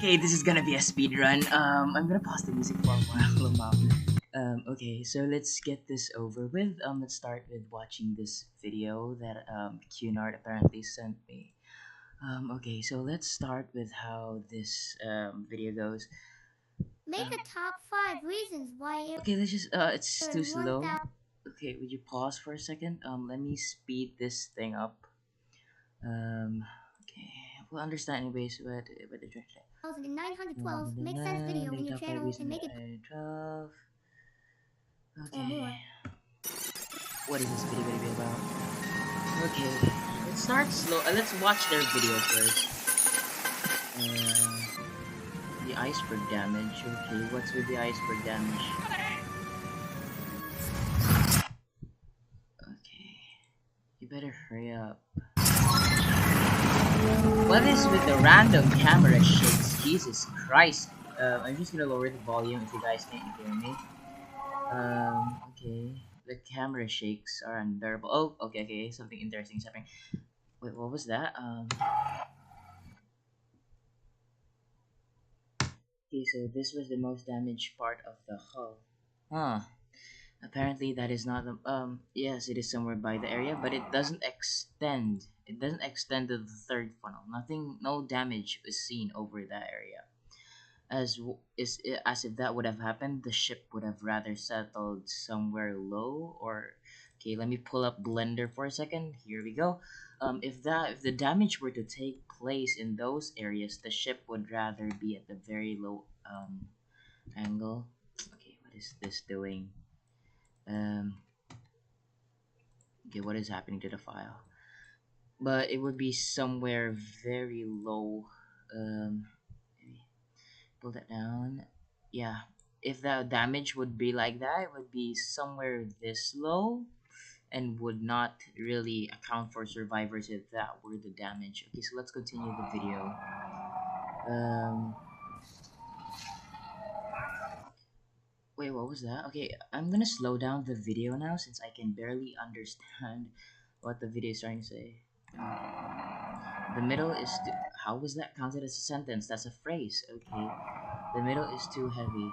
Okay, this is gonna be a speed run. I'm gonna pause the music for a while. Okay, so let's get this over with. Let's start with watching this video that Cunard apparently sent me. Okay, so let's start with how this video goes. Make a top 5 reasons why Okay, let's just it's too Aaron slow. 1000 Okay, would you pause for a second? Let me speed this thing up. Okay, we'll understand anyways. But the translation. 912 make sense video in your Top 5 channel and reasons make it 12. or Okay. more. What is this video gonna be about? Okay, let's start slow. Let's watch their video first. The iceberg damage. Okay, what's with the iceberg damage? Okay, you better hurry up. What is with the random camera shakes? Jesus Christ. I'm just gonna lower the volume if you guys can't hear me. Okay. The camera shakes are unbearable. Oh, okay. Something interesting is happening. Wait, what was that? Okay, so this was the most damaged part of the hull. Huh. Apparently that is not the, yes, it is somewhere by the area, but it doesn't extend. It doesn't extend to the third funnel. No damage is seen over that area. As if that would have happened, the ship would have rather settled somewhere low. Or okay, let me pull up Blender for a second. Here we go. If the damage were to take place in those areas, the ship would rather be at the very low angle. Okay, what is this doing? Okay, what is happening to the file? But it would be somewhere very low. Maybe pull that down. Yeah, if the damage would be like that, it would be somewhere this low and would not really account for survivors if that were the damage. Okay, so let's continue the video. Wait, what was that? Okay, I'm gonna slow down the video now since I can barely understand what the video is trying to say. The middle is too, how was that counted as a sentence? That's a phrase. Okay. The middle is too heavy.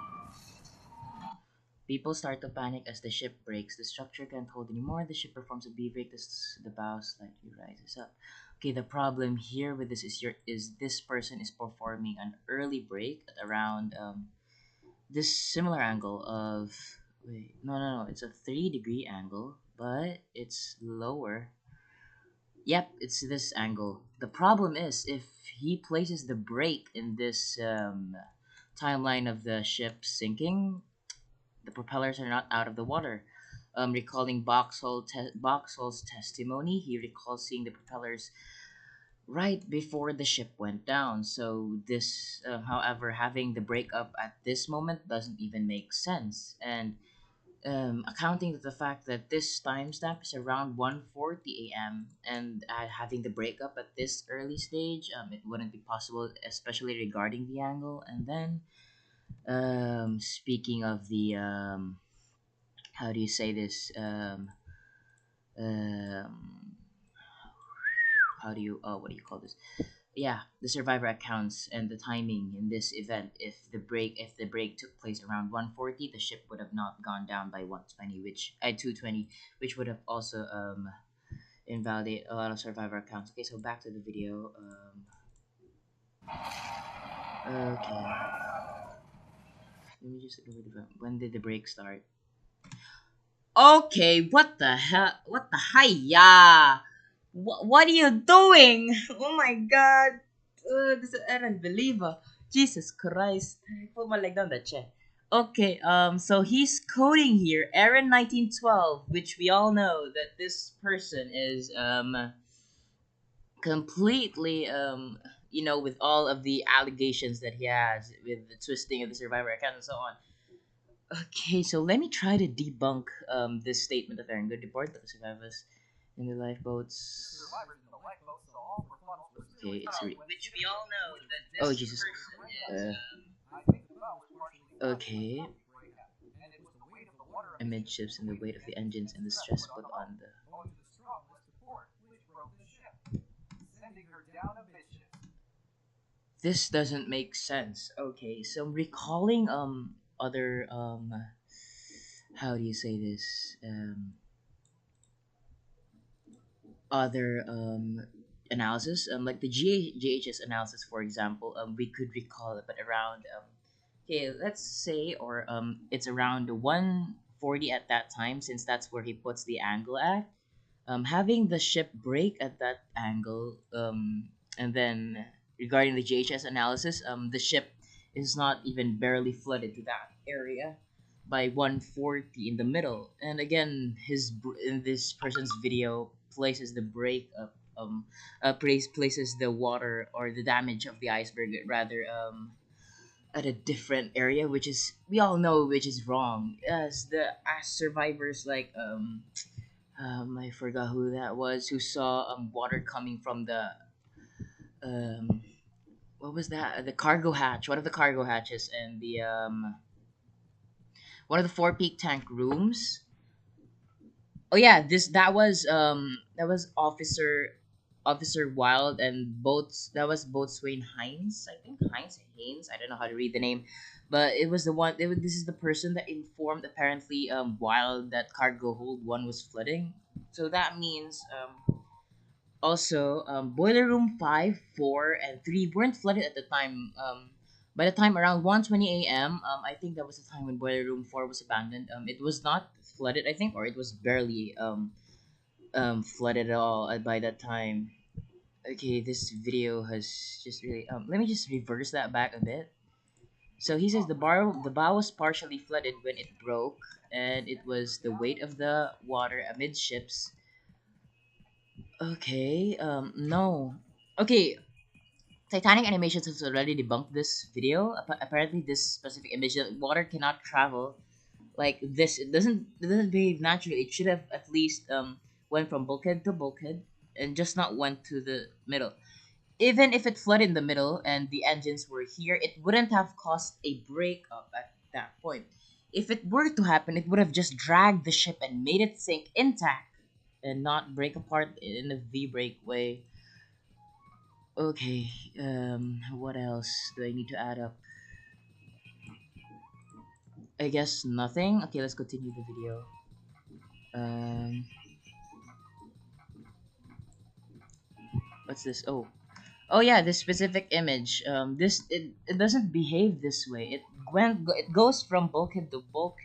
People start to panic as the ship breaks. The structure can't hold anymore. The ship performs a B break as the bow slightly rises up. Okay, the problem here with this is this person is performing an early break at around this similar angle of wait, no, it's a 3-degree angle, but it's lower. Yep, it's this angle. The problem is if he places the brake in this timeline of the ship sinking, the propellers are not out of the water. Recalling Boxhall's testimony, he recalls seeing the propellers right before the ship went down. So this, however, having the breakup at this moment doesn't even make sense. And accounting to the fact that this timestamp is around 1:40 a.m. and having the breakup at this early stage, it wouldn't be possible, especially regarding the angle. And then, speaking of the how do you say this? Um, how do you what do you call this? Yeah, the survivor accounts and the timing in this event. If the break took place around 1:40, the ship would have not gone down by 1:20, which at 2:20, which would have also invalidate a lot of survivor accounts. Okay, so back to the video. Okay, let me just go with when did the break start? Okay, what the hell? What the hiya? What are you doing? Oh my god. This is unbelievable. Jesus Christ. Put my leg down that chair. Okay, so he's coding here, Aaron 1912, which we all know that this person is completely with all of the allegations that he has with the twisting of the survivor account and so on. Okay, so let me try to debunk this statement of Aaron. Good report that the survivors in the lifeboats. Okay, which we all know that this. Oh Jesus. Okay. Amid shifts in the weight of the engines and the stress put on the. This doesn't make sense. Okay, so I'm recalling other how do you say this? Other analysis, like the GHS analysis, for example, we could recall it, but around okay, let's say, or it's around 140 at that time, since that's where he puts the angle at. Having the ship break at that angle, and then regarding the GHS analysis, the ship is not even barely flooded to that area by 140 in the middle. And again, in this person's video places the break up, places the water or the damage of the iceberg rather at a different area, which is, we all know, which is wrong, as survivors like I forgot who that was who saw water coming from the um what was that, the cargo hatch, one of the cargo hatches, and the one of the four peak tank rooms. Oh yeah, this that was Officer Wild, and boats, that was Boatswain Hines, I think, Hines Haynes, I don't know how to read the name, but it was the one, this is the person that informed apparently Wild that cargo hold 1 was flooding. So that means also, boiler room 5, 4, and 3 weren't flooded at the time. By the time around 1:20 a.m., I think that was the time when boiler room 4 was abandoned. It was not flooded, I think, or it was barely flooded at all by that time. Okay, this video has just really. Let me just reverse that back a bit. So he says the bow was partially flooded when it broke, and it was the weight of the water amidships. Okay, no. Okay, Titanic Animations has already debunked this video. Apparently, this specific image, water cannot travel like this. It doesn't behave naturally. It should have at least went from bulkhead to bulkhead and just not went to the middle. Even if it flooded in the middle and the engines were here, it wouldn't have caused a breakup at that point. If it were to happen, it would have just dragged the ship and made it sink intact and not break apart in a V break way. Okay, what else do I need to add up? I guess nothing. Okay, let's continue the video. Um, what's this? Oh yeah, this specific image. It doesn't behave this way. It goes from bulkhead to bulkhead.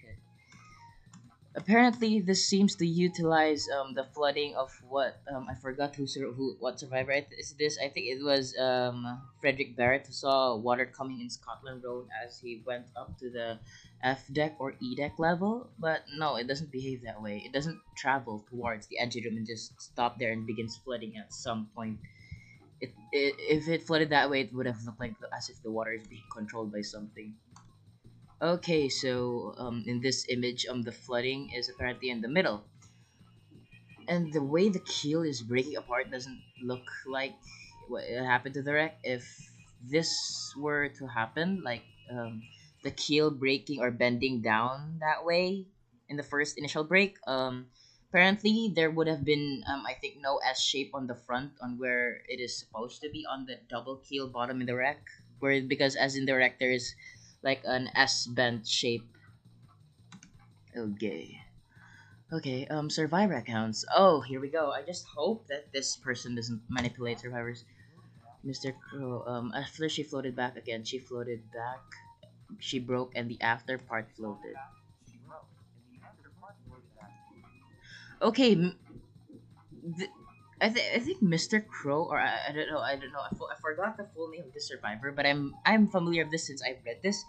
Apparently, this seems to utilize the flooding of what, I forgot who, what survivor is this. I think it was Frederick Barrett, who saw water coming in Scotland Road as he went up to the F deck or E deck level. But no, it doesn't behave that way. It doesn't travel towards the engine room and just stop there and begins flooding at some point. If it flooded that way, it would have looked like as if the water is being controlled by something. Okay, so in this image, the flooding is apparently in the middle, and the way the keel is breaking apart doesn't look like what happened to the wreck. If this were to happen, like the keel breaking or bending down that way in the first initial break, apparently there would have been, I think, no S shape on the front on where it is supposed to be on the double keel bottom in the wreck, where, because as in the wreck there is like an S bent shape. Okay. Okay, survivor accounts. Oh, here we go. I just hope that this person doesn't manipulate survivors. Mr. Crow, after she floated back again, she floated back, she broke, and the after part floated. Okay, th- I think Mr. Crow, or I don't know, I forgot the full name of the survivor, but I'm familiar with this since I've read this.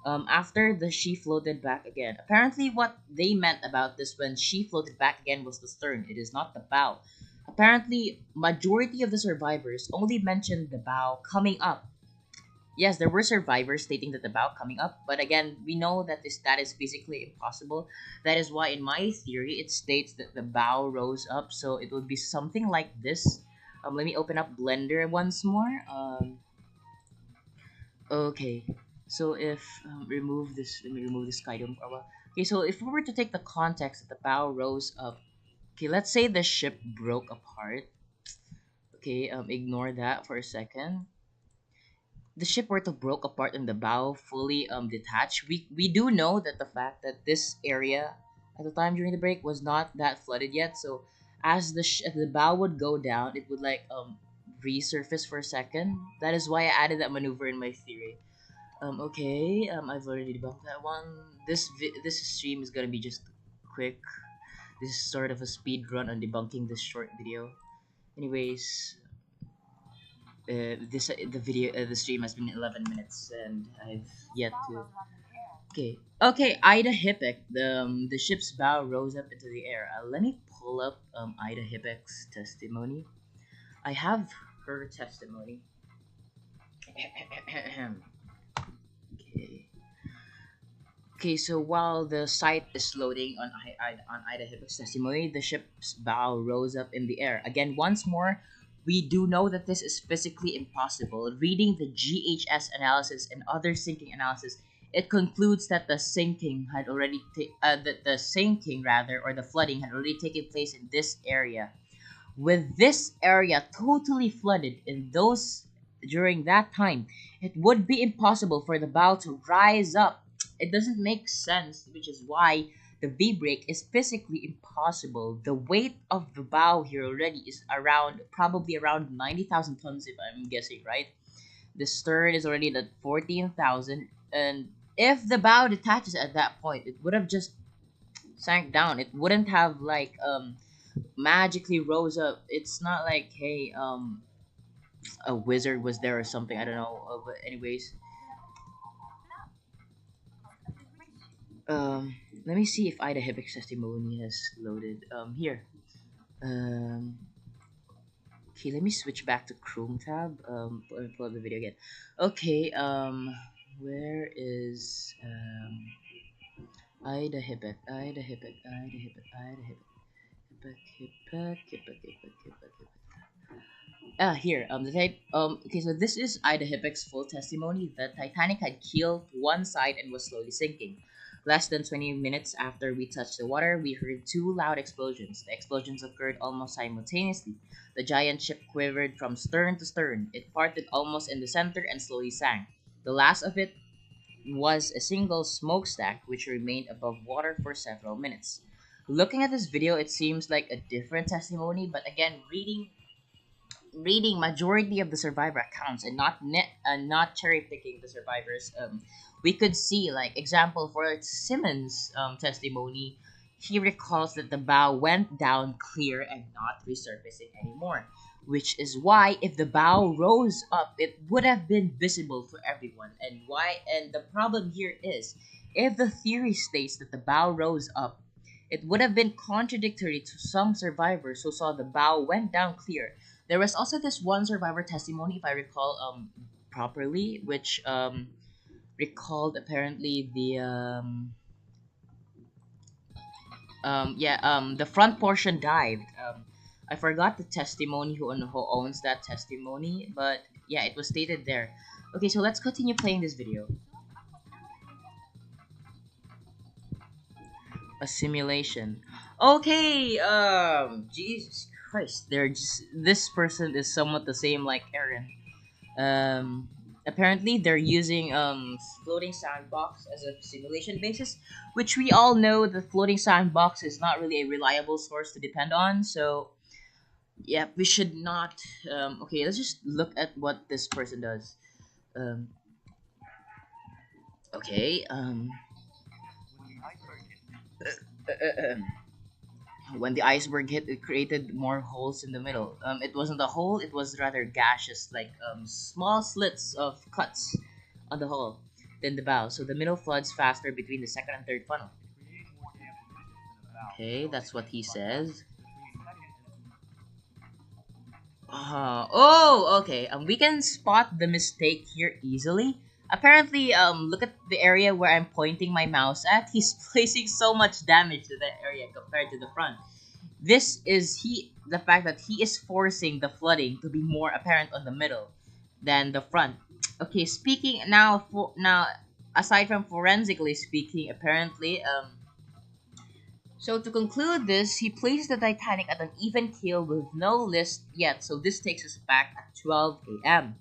After the she floated back again. Apparently, what they meant about this when she floated back again was the stern. It is not the bow. Apparently, majority of the survivors only mentioned the bow coming up. Yes, there were survivors stating that the bow coming up, but again, we know that that is physically impossible. That is why, in my theory, it states that the bow rose up, so it would be something like this. Let me open up Blender once more. Okay, so if remove this, let me remove this item for a while. Okay, so if we were to take the context that the bow rose up, okay, let's say the ship broke apart. Okay, ignore that for a second. the ship were to broke apart and the bow fully detached, we do know that the fact that this area at the time during the break was not that flooded yet. So as as the bow would go down, it would like resurface for a second. That is why I added that maneuver in my theory. Okay, I've already debunked that one. This stream is gonna be just quick. This is sort of a speed run on debunking this short video. Anyways, the stream has been 11 minutes and I've yet to. Okay, Ida Hippick. The ship's bow rose up into the air. Let me pull up Ida Hippick's testimony. I have her testimony. Okay. Okay, so while the site is loading on Ida Hippick's testimony, the ship's bow rose up in the air. Again, once more, we do know that this is physically impossible. Reading the GHS analysis and other sinking analysis, it concludes that the sinking rather, or the flooding had already taken place in this area. With this area totally flooded in those during that time, it would be impossible for the bow to rise up. It doesn't make sense, which is why the V brake is physically impossible. The weight of the bow here already is probably around 90,000 tons, if I'm guessing right. The stern is already at 14,000, and if the bow detaches at that point, it would have just sank down. It wouldn't have like magically rose up. It's not like, hey, a wizard was there or something. I don't know. But anyways, let me see if Ida Hibbick's testimony has loaded. Here. Um, okay, let me switch back to Chrome tab. Pull up the video again. Okay. Where is Ida Hibbick? Ida Hibbick. Ida Hibbick. Ida Hibbick. Hibbick. Here. Okay, so this is Ida Hippick's full testimony. The Titanic had keeled one side and was slowly sinking. Less than 20 minutes after we touched the water, we heard two loud explosions. The explosions occurred almost simultaneously. The giant ship quivered from stern to stern. It parted almost in the center and slowly sank. The last of it was a single smokestack which remained above water for several minutes. Looking at this video, it seems like a different testimony, but again, reading majority of the survivor accounts and not cherry picking the survivors, we could see, like, example for Simmons' testimony. He recalls that the bow went down clear and not resurfacing anymore, which is why if the bow rose up, it would have been visible for everyone. And the problem here is, if the theory states that the bow rose up, it would have been contradictory to some survivors who saw the bow went down clear. There was also this one survivor testimony, if I recall properly, which recalled apparently the front portion dived. I forgot the testimony who owns that testimony, but yeah, it was stated there. Okay, so let's continue playing this video. A simulation. Okay, Jesus Christ, this person is somewhat the same like Aaron. Apparently they're using floating sandbox as a simulation basis, which we all know the floating sandbox is not really a reliable source to depend on. So yeah, we should not. Okay, let's just look at what this person does. Um, okay. When the iceberg hit, it created more holes in the middle. It wasn't a hole; it was rather gaseous, like small slits of cuts on the hull. Then the bow, so the middle floods faster between the second and third funnel. Okay, that's what he says. Okay. We can spot the mistake here easily. Apparently, look at the area where I'm pointing my mouse at. He's placing so much damage to that area compared to the front. The fact that he is forcing the flooding to be more apparent on the middle than the front. Okay, speaking now, aside from forensically speaking, apparently, so to conclude this, he placed the Titanic at an even keel with no list yet. So this takes us back at 12 a.m.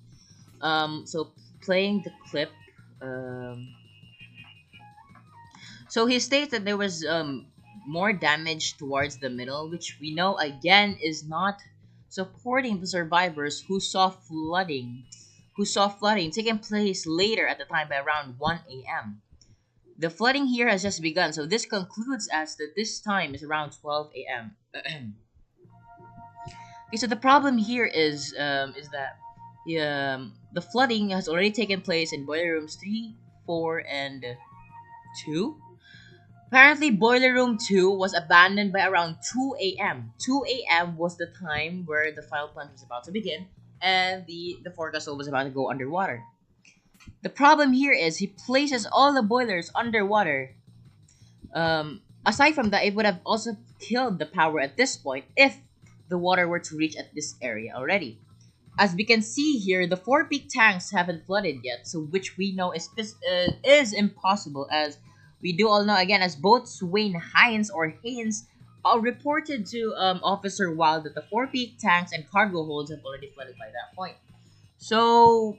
So playing the clip. So he states that there was more damage towards the middle, which we know again is not supporting the survivors who saw flooding taking place later at the time by around 1 a.m. The flooding here has just begun, so this concludes as that this time is around 12 a.m. Okay, so the problem here is that the flooding has already taken place in boiler rooms 3, 4, and 2. Apparently, boiler room 2 was abandoned by around 2 a.m. 2 a.m. was the time where the final plunge was about to begin, and the forecastle was about to go underwater. The problem here is he places all the boilers underwater. Aside from that, it would have also killed the power at this point if the water were to reach at this area already. As we can see here, the four peak tanks haven't flooded yet, so which we know is impossible, as we do all know again, as both Swain Hines or Haynes reported to Officer Wild that the four peak tanks and cargo holds have already flooded by that point. So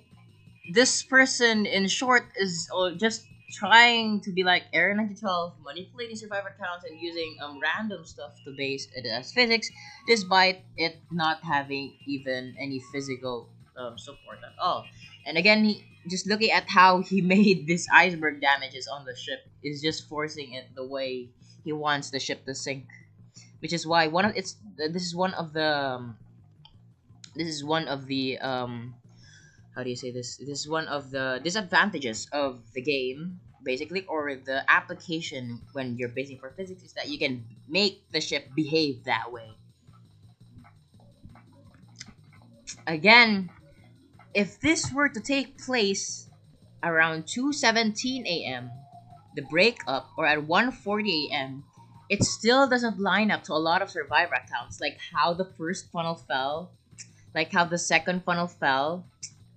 this person, in short, is just trying to be like Area 1912, manipulating survivor counts and using random stuff to base it as physics, despite it not having even any physical support at all. And again, just looking at how he made this iceberg damages on the ship is just forcing it the way he wants the ship to sink, which is why this is one of the how do you say this? This is one of the disadvantages of the game, basically, or the application when you're basing for physics, is that you can make the ship behave that way. Again, if this were to take place around 2:17 a.m., the breakup, or at 1:40 a.m., it still doesn't line up to a lot of survivor accounts, like how the first funnel fell, like how the second funnel fell,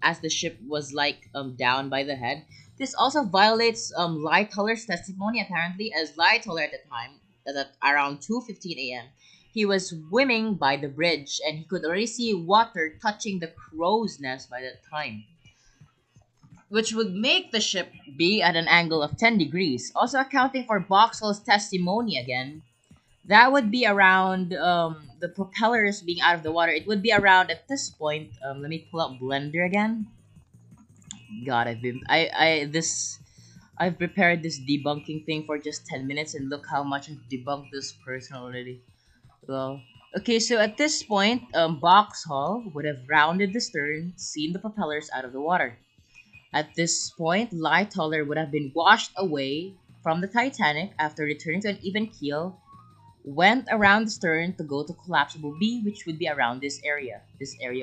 as the ship was like down by the head. This also violates Lighteller's testimony, apparently, as Lightheller at the time, at around 2:15 a.m., he was swimming by the bridge and he could already see water touching the crow's nest by that time, which would make the ship be at an angle of 10 degrees. Also accounting for Boxall's testimony again, that would be around the propellers being out of the water. It would be around at this point. Let me pull up Blender again. God, I've prepared this debunking thing for just 10 minutes, and look how much I've debunked this person already. Well, okay, so at this point, Boxhall would have rounded the stern, seen the propellers out of the water. At this point, Lightoller would have been washed away from the Titanic after returning to an even keel, went around the stern to go to collapsible B, which would be around this area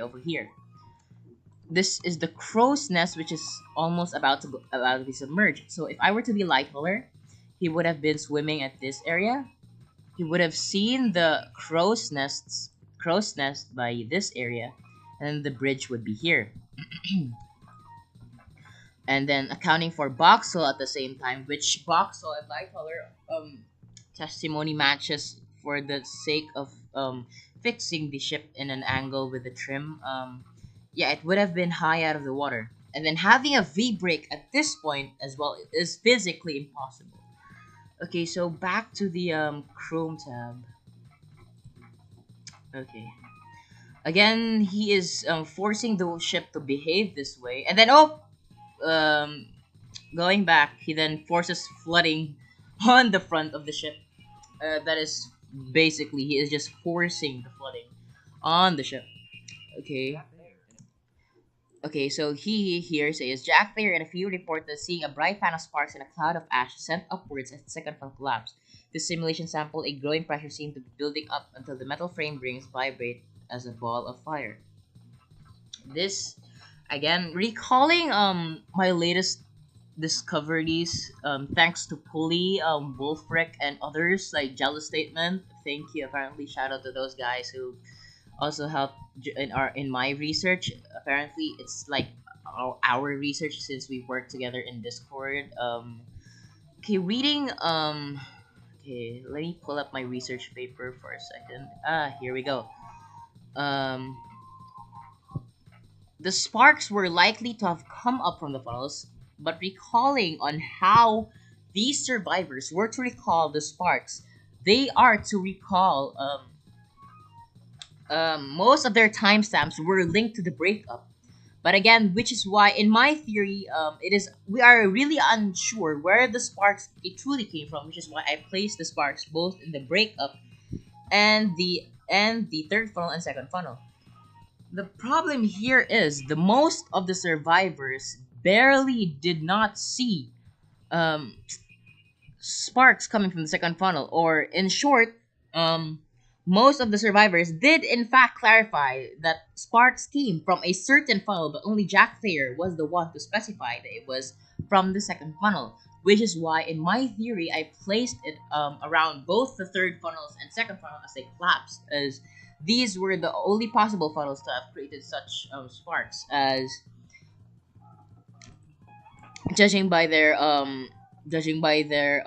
over here. This is the crow's nest, which is almost about to be submerged. So if I were to be Lightoller, he would have been swimming at this area. He would have seen the crow's nest by this area, and the bridge would be here. And then accounting for Boxall at the same time, which Boxall and Lightoller testimony matches for the sake of fixing the ship in an angle with the trim. Yeah, it would have been high out of the water. And then having a V break at this point as well is physically impossible. Okay, so back to the Chrome tab. Okay. Again, he is forcing the ship to behave this way. And then, um, going back, he then forces flooding on the front of the ship. That is basically, he is just forcing the flooding on the ship. Okay. Okay, so he here says Jack Thayer and a few reported seeing a bright fan of sparks and a cloud of ash sent upwards as the second funnel collapsed. This simulation sampled a growing pressure seemed to be building up until the metal frame rings vibrate as a ball of fire. This again recalling my latest discoveries, thanks to Pulley, Wolfric, and others like Jealous Statement. Thank you. Apparently, shout out to those guys who also helped in my research. Apparently, it's like our research since we work together in Discord. Okay, reading. Okay, let me pull up my research paper for a second. Here we go. Um, the sparks were likely to have come up from the funnels, but recalling on how these survivors were to recall the sparks, they are to recall most of their timestamps were linked to the breakup. But again, which is why, in my theory, it is we are really unsure where the sparks it truly came from, which is why I placed the sparks both in the breakup and the third funnel and second funnel. The problem here is the most of the survivors barely did not see um, sparks coming from the second funnel, or in short, um, most of the survivors did in fact clarify that sparks came from a certain funnel, but only Jack Thayer was the one to specify that it was from the second funnel, which is why in my theory I placed it around both the third funnels and second funnel as they collapsed, as these were the only possible funnels to have created such sparks, as judging by their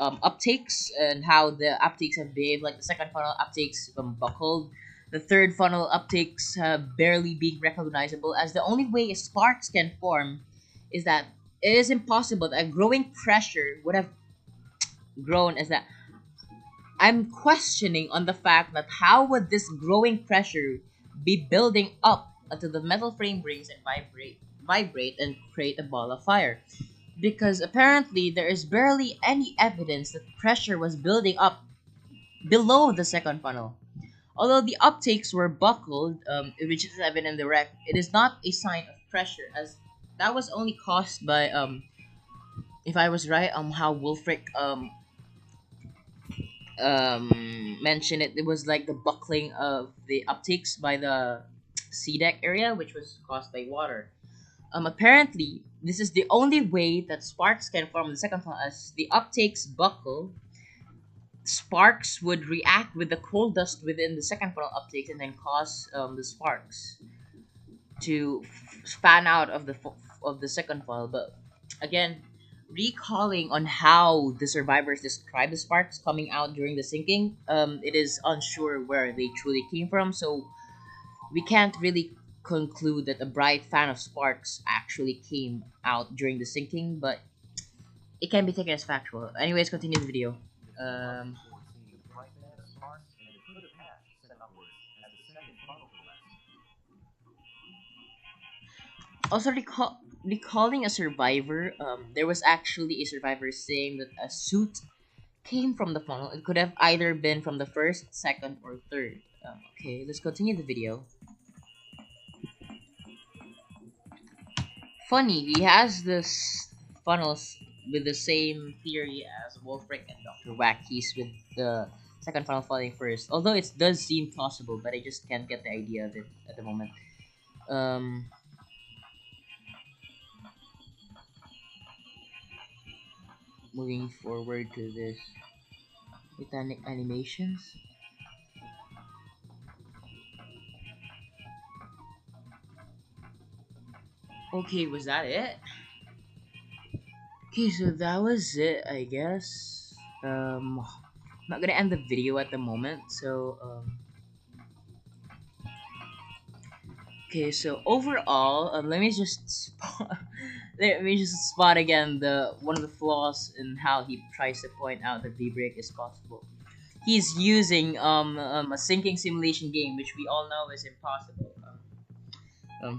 uptakes and how the uptakes have behaved. Like the second funnel uptakes buckled, the third funnel uptakes have barely being recognizable, as the only way sparks can form is that it is impossible that a growing pressure would have grown. As that I'm questioning on the fact that how would this growing pressure be building up until the metal frame breaks and vibrate and create a ball of fire, because apparently there is barely any evidence that pressure was building up below the second funnel. Although the uptakes were buckled, which is evident in the wreck, it is not a sign of pressure, as that was only caused by if I was right, how Wolfric mentioned it, it was like the buckling of the uptakes by the sea deck area, which was caused by water. Apparently, this is the only way that sparks can form in the second funnel, as the uptakes buckle. Sparks would react with the coal dust within the second funnel uptakes and then cause the sparks to fan out of the second funnel. But again, recalling on how the survivors describe the sparks coming out during the sinking, it is unsure where they truly came from. So we can't really conclude that a bright fan of sparks actually came out during the sinking, but it can be taken as factual. Anyways, continue the video. Um, Also, recalling a survivor, there was actually a survivor saying that a suit came from the funnel. It could have either been from the first, second, or third. Okay, let's continue the video. Funny, he has this funnels with the same theory as Wolfric and Dr. Wackies, with the second funnel falling first. Although it does seem possible, but I just can't get the idea of it at the moment. Um, Moving forward to this Titanic animations. Okay, was that it? Okay, so that was it, I guess. I'm not gonna end the video at the moment, so okay, so overall, let me just spot again the one of the flaws in how he tries to point out that V-break is possible. He's using a sinking simulation game, which we all know is impossible.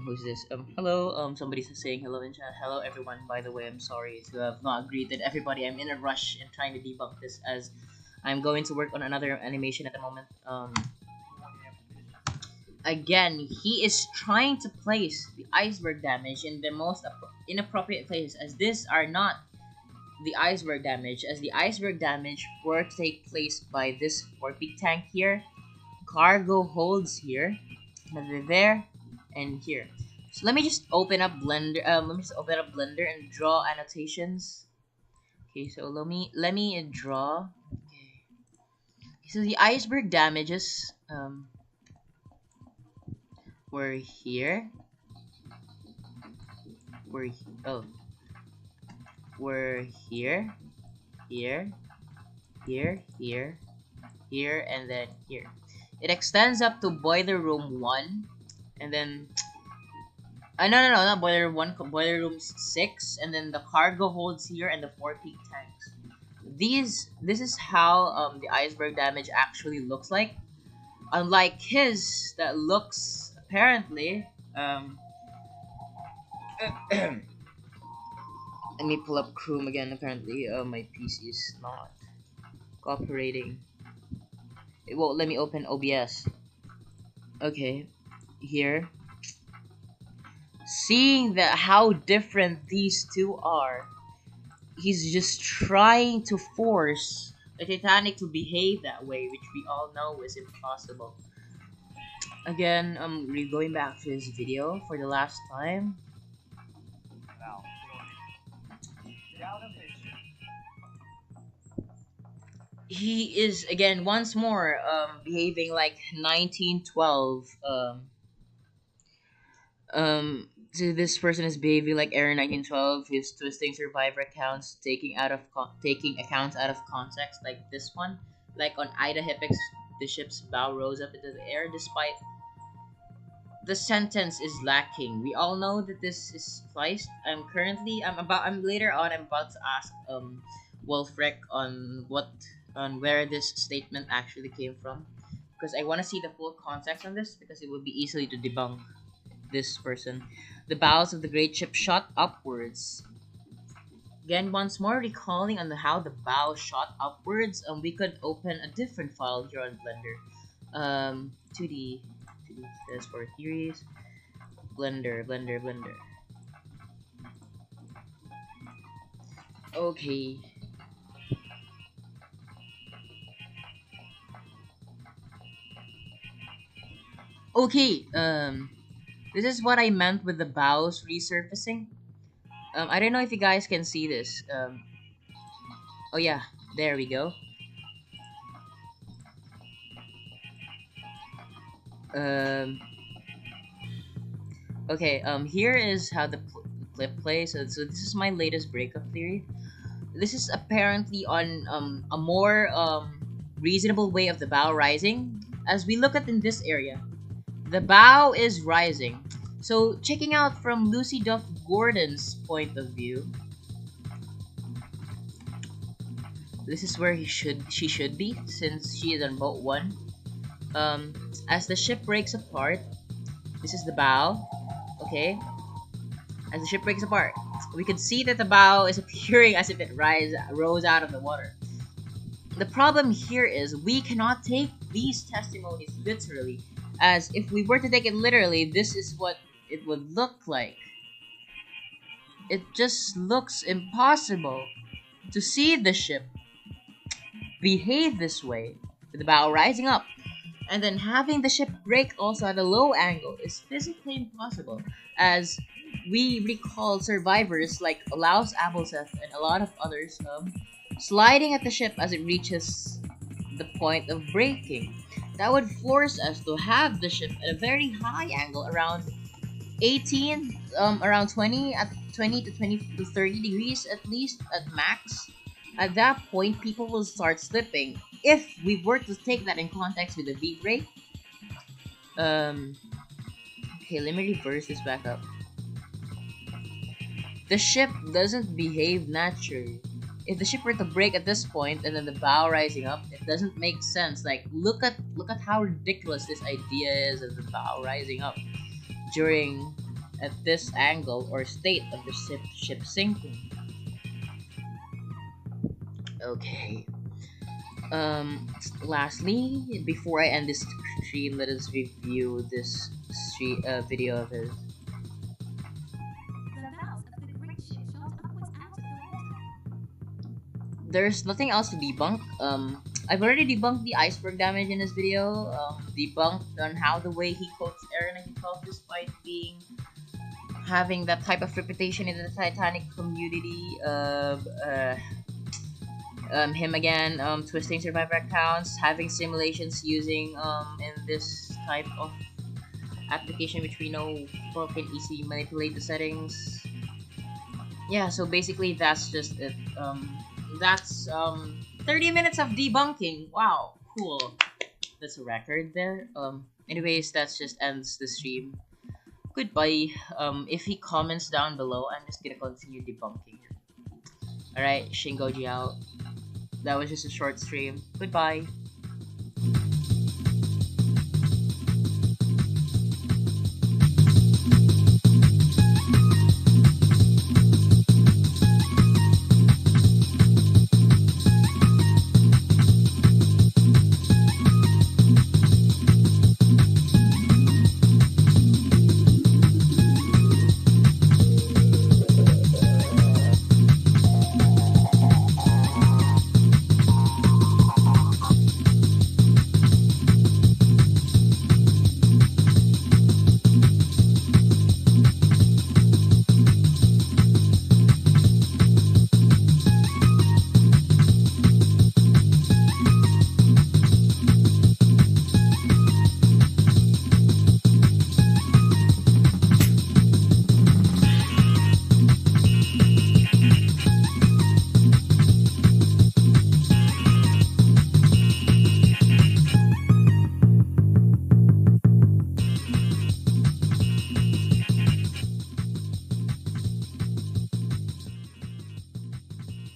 Who's this? Hello. Somebody's saying hello in chat. Hello, everyone. By the way, I'm sorry to have not greeted everybody. I'm in a rush and trying to debunk this, as I'm going to work on another animation at the moment. Again, he is trying to place the iceberg damage in the most inappropriate places, as these are not the iceberg damage, as the iceberg damage were to take place by this four-peak tank here, cargo holds here, another there, and here. So let me just open up Blender. And draw annotations. Okay, so let me draw. Okay. So the iceberg damages were here. Were here, here, here, here, here, and then here. It extends up to boiler room 1, and then No, not boiler 1, boiler room 6, and then the cargo holds here and the 4 peak tanks. This is how the iceberg damage actually looks like. Unlike his, that looks apparently let me pull up Chrome again. Apparently, my PC is not cooperating. It won't let me open OBS. Okay, here. Seeing that how different these two are, he's just trying to force the Titanic to behave that way, which we all know is impossible. Again, going back to his video for the last time. He is again once more behaving like 1912. So this person is behaving like Aaron 1912. He's twisting survivor accounts, taking accounts out of context, like this one. Like on Ida Hipix, the ship's bow rose up into the air despite the sentence is lacking. We all know that this is spliced. I'm later on I'm about to ask Wolfric on where this statement actually came from, because I want to see the full context on this, because it would be easily to debunk this person. The bows of the great ship shot upwards. Again, once more recalling on how the bow shot upwards, we could open a different file here on Blender. 2D, that's for theories. Blender. Okay. Okay, this is what I meant with the bows resurfacing. I don't know if you guys can see this. Oh yeah, there we go. Okay, here is how the clip plays. So this is my latest breakup theory. This is apparently on a more reasonable way of the bow rising. As we look at in this area, the bow is rising. So checking out from Lucy Duff Gordon's point of view, this is where she should be, since she is on boat 1. As the ship breaks apart, this is the bow. Okay, as the ship breaks apart, we can see that the bow is appearing as if it rose out of the water. The problem here is we cannot take these testimonies literally, as if we were to take it literally, this is what it would look like. It just looks impossible to see the ship behave this way, with the bow rising up, and then having the ship break also at a low angle is physically impossible, as we recall survivors like Olaus Abelseth and a lot of others sliding at the ship as it reaches the point of breaking. That would force us to have the ship at a very high angle, around 18, around 20 to 30 degrees at least at max. At that point, people will start slipping. If we were to take that in context with the V break, okay, let me reverse this back up. The ship doesn't behave naturally. If the ship were to break at this point and then the bow rising up, it doesn't make sense. Like, look at how ridiculous this idea is of the bow rising up at this angle or state of the ship sinking. Okay. Lastly, before I end this stream, let us review this video of his. There's nothing else to debunk. I've already debunked the iceberg damage in this video. Debunked on how the way he quotes Aaron himself, despite having that type of reputation in the Titanic community. Him again, twisting survivor accounts, having simulations using in this type of application, which we know people can easily manipulate the settings. Yeah, so basically that's just it. That's 30 minutes of debunking. Wow, cool. That's a record there. Anyways, that just ends the stream. Goodbye. If he comments down below, I'm just gonna continue debunking him. Alright, ShinGoji out. That was just a short stream. Goodbye.